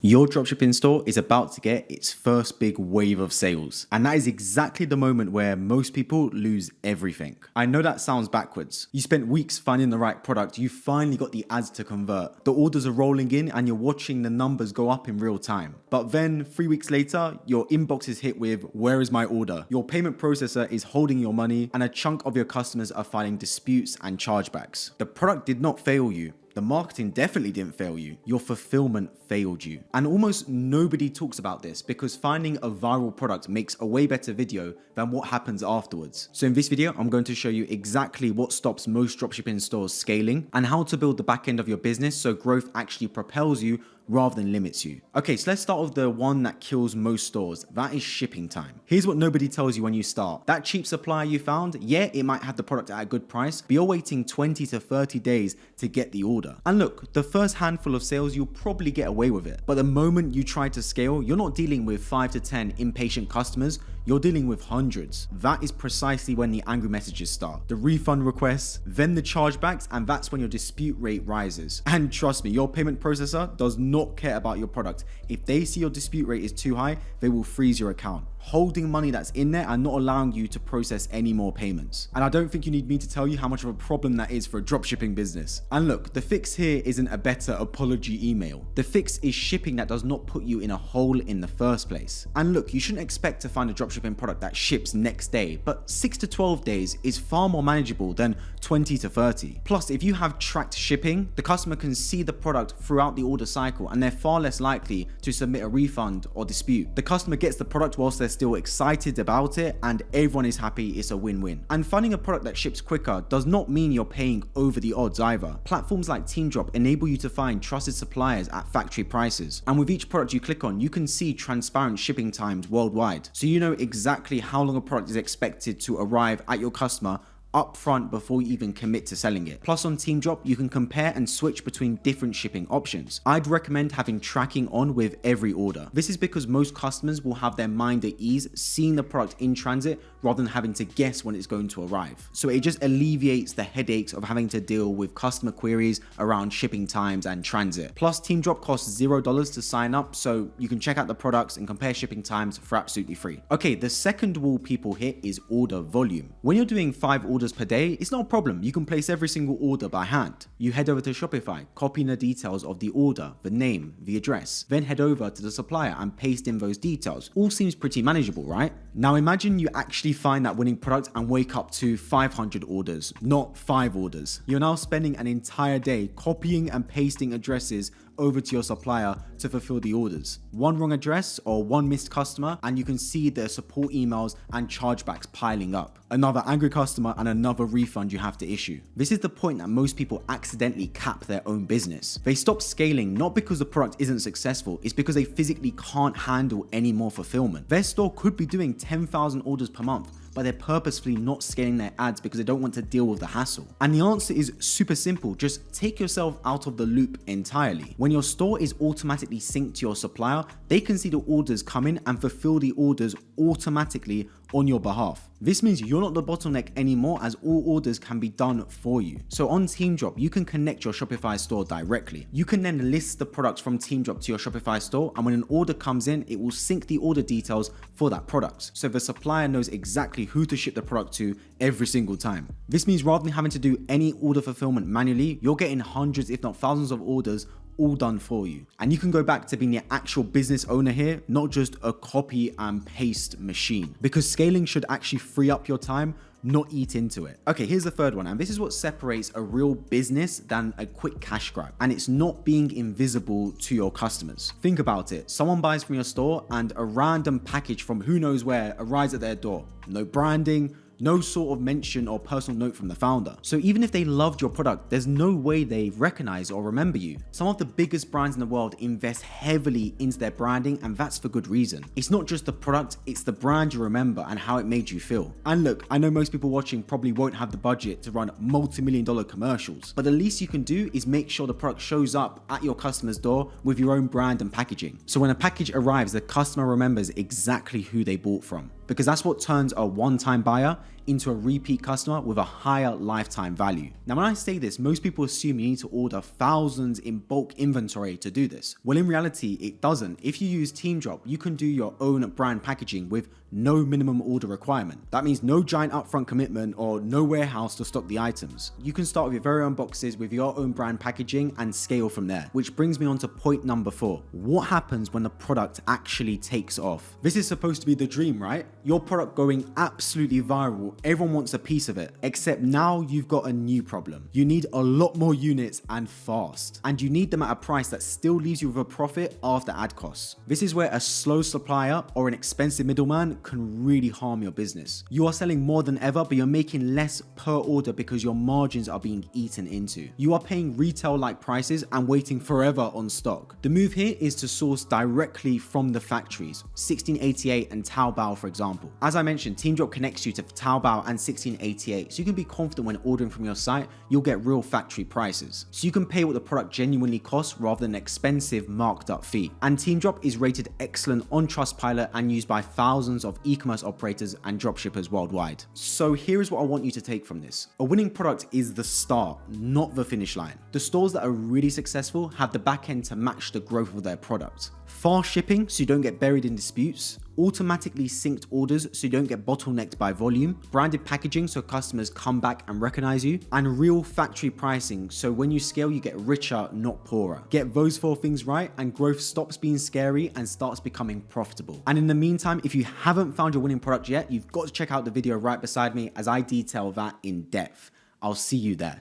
Your dropshipping store is about to get its first big wave of sales. And that is exactly the moment where most people lose everything. I know that sounds backwards. You spent weeks finding the right product, you finally got the ads to convert. The orders are rolling in and you're watching the numbers go up in real time. But then 3 weeks later, your inbox is hit with, "Where is my order?" Your payment processor is holding your money and a chunk of your customers are filing disputes and chargebacks. The product did not fail you. The marketing definitely didn't fail you. Your fulfillment failed you. And almost nobody talks about this because finding a viral product makes a way better video than what happens afterwards. So in this video, I'm going to show you exactly what stops most dropshipping stores scaling and how to build the back end of your business so growth actually propels you rather than limits you. Okay, so let's start with the one that kills most stores. That is shipping time. Here's what nobody tells you when you start. That cheap supplier you found, yeah, it might have the product at a good price, but you're waiting 20 to 30 days to get the order. And look, the first handful of sales, you'll probably get away with it. But the moment you try to scale, you're not dealing with 5 to 10 impatient customers, you're dealing with hundreds. That is precisely when the angry messages start. The refund requests, then the chargebacks, and that's when your dispute rate rises. And trust me, your payment processor does not care about your product. If they see your dispute rate is too high, they will freeze your account, holding money that's in there and not allowing you to process any more payments. And I don't think you need me to tell you how much of a problem that is for a dropshipping business. And look, the fix here isn't a better apology email. The fix is shipping that does not put you in a hole in the first place. And look, you shouldn't expect to find a dropshipping product that ships next day, but 6 to 12 days is far more manageable than 20 to 30. Plus, if you have tracked shipping, the customer can see the product throughout the order cycle and they're far less likely to submit a refund or dispute. The customer gets the product whilst they're still excited about it and everyone is happy. It's a win-win. And finding a product that ships quicker does not mean you're paying over the odds either. Platforms like Teemdrop enable you to find trusted suppliers at factory prices. And with each product you click on, you can see transparent shipping times worldwide. So you know exactly how long a product is expected to arrive at your customer upfront before you even commit to selling it. Plus on Teemdrop, you can compare and switch between different shipping options. I'd recommend having tracking on with every order. This is because most customers will have their mind at ease seeing the product in transit rather than having to guess when it's going to arrive. So it just alleviates the headaches of having to deal with customer queries around shipping times and transit. Plus Teemdrop costs $0 to sign up, so you can check out the products and compare shipping times for absolutely free. Okay, the second wall people hit is order volume. When you're doing 5 orders per day, it's not a problem. You can place every single order by hand. You head over to Shopify, copy in the details of the order, the name, the address, then head over to the supplier and paste in those details. All seems pretty manageable, right? Now imagine you actually find that winning product and wake up to 500 orders, not 5 orders. You're now spending an entire day copying and pasting addresses over to your supplier to fulfill the orders. One wrong address or one missed customer and you can see their support emails and chargebacks piling up. Another angry customer and another refund you have to issue. This is the point that most people accidentally cap their own business. They stop scaling not because the product isn't successful, it's because they physically can't handle any more fulfillment. Their store could be doing 10,000 orders per month, but they're purposefully not scaling their ads because they don't want to deal with the hassle. And the answer is super simple. Just take yourself out of the loop entirely. When your store is automatically synced to your supplier, they can see the orders come in and fulfill the orders automatically on your behalf. This means you're not the bottleneck anymore as all orders can be done for you. So on Teemdrop, you can connect your Shopify store directly. You can then list the products from Teemdrop to your Shopify store, and when an order comes in, it will sync the order details for that product. So the supplier knows exactly who to ship the product to every single time. This means rather than having to do any order fulfillment manually, you're getting hundreds if not thousands of orders all done for you. And you can go back to being the actual business owner here, not just a copy and paste machine, because scaling should actually free up your time, not eat into it. Okay, here's the third one, and this is what separates a real business than a quick cash grab, and it's not being invisible to your customers. Think about it. Someone buys from your store and a random package from who knows where arrives at their door. No branding, no sort of mention or personal note from the founder. So even if they loved your product, there's no way they recognize or remember you. Some of the biggest brands in the world invest heavily into their branding, and that's for good reason. It's not just the product, it's the brand you remember and how it made you feel. And look, I know most people watching probably won't have the budget to run multi-million-dollar commercials, but the least you can do is make sure the product shows up at your customer's door with your own brand and packaging. So when a package arrives, the customer remembers exactly who they bought from, because that's what turns a one-time buyer into a repeat customer with a higher lifetime value. Now, when I say this, most people assume you need to order thousands in bulk inventory to do this. Well, in reality, it doesn't. If you use Teemdrop, you can do your own brand packaging with no minimum order requirement. That means no giant upfront commitment or no warehouse to stock the items. You can start with your very own boxes with your own brand packaging and scale from there, which brings me on to point number 4. What happens when the product actually takes off? This is supposed to be the dream, right? Your product going absolutely viral, everyone wants a piece of it, except now you've got a new problem. You need a lot more units and fast, and you need them at a price that still leaves you with a profit after ad costs. This is where a slow supplier or an expensive middleman can really harm your business. You are selling more than ever, but you're making less per order because your margins are being eaten into. You are paying retail-like prices and waiting forever on stock. The move here is to source directly from the factories, 1688 and Taobao, for example. As I mentioned, Teemdrop connects you to Taobao and 1688, so you can be confident when ordering from your site, you'll get real factory prices. So you can pay what the product genuinely costs rather than an expensive marked up fee. And Teemdrop is rated excellent on Trustpilot and used by thousands of e-commerce operators and dropshippers worldwide. So here is what I want you to take from this. A winning product is the start, not the finish line. The stores that are really successful have the backend to match the growth of their product. Fast shipping so you don't get buried in disputes, automatically synced orders so you don't get bottlenecked by volume, branded packaging so customers come back and recognize you, and real factory pricing so when you scale you get richer, not poorer. Get those 4 things right and growth stops being scary and starts becoming profitable. And in the meantime, if you haven't found your winning product yet, you've got to check out the video right beside me as I detail that in depth. I'll see you there.